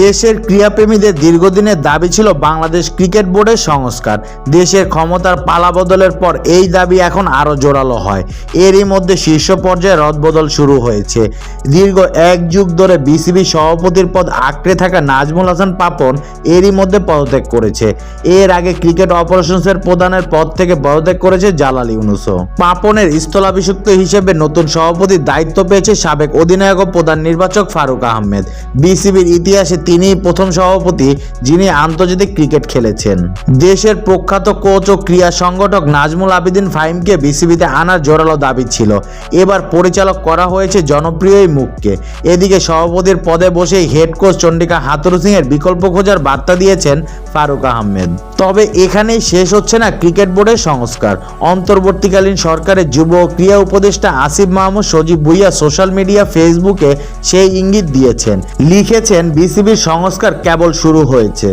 দেশের ক্রীড়াপ্রেমীদের দীর্ঘদিনের দাবি ছিল বাংলাদেশ ক্রিকেট বোর্ডের সংস্কার। দেশের ক্ষমতার পালাবদলের পর এই দাবি এখন আরও জোরালো হয়। এরই মধ্যে শীর্ষ পর্যায়ে রদবদল শুরু হয়েছে। দীর্ঘ এক যুগ ধরে বিসিবি সভাপতির পদ আঁকড়ে থাকা নাজমুল হাসান পাপন এরই মধ্যে পদত্যাগ করেছে। এর আগে ক্রিকেট অপারেশনসের প্রধানের পদ থেকে পদত্যাগ করেছে জালাল ইউনুসও। পাপনের স্থলাভিষিক্ত হিসেবে নতুন সভাপতির দায়িত্ব পেয়েছে সাবেক অধিনায়ক ও প্রধান নির্বাচক ফারুক আহমেদ। বিসিবির ইতিহাসে তিনিই প্রথম সভাপতি যিনি আন্তর্জাতিক ক্রিকেট খেলেছেন। দেশের প্রখ্যাত কোচ ও ক্রীড়া সংগঠক নাজমুল আবেদিন ফাহিমকে বিসিবিতে আনার জোরালো দাবি ছিল। এবার পরিচালক করা হয়েছে জনপ্রিয় এই মুখকে। এদিকে সভাপতির পদে বসেই হেড কোচ চন্ডিকা হাথুরু সিংয়ের বিকল্প খোঁজার বার্তা দিয়েছেন ফারুক আহমেদ। তবে এখানেই শেষ হচ্ছে না ক্রিকেট বোর্ডের সংস্কার। অন্তর্বর্তীকালীন সরকারের যুব ও ক্রীড়া উপদেষ্টা আসিফ মাহমুদ সজীব ভুইয়া সোশ্যাল মিডিয়া ফেসবুকে সেই ইঙ্গিত দিয়েছেন। লিখেছেন, বিসিবির সংস্কার কেবল শুরু হয়েছে।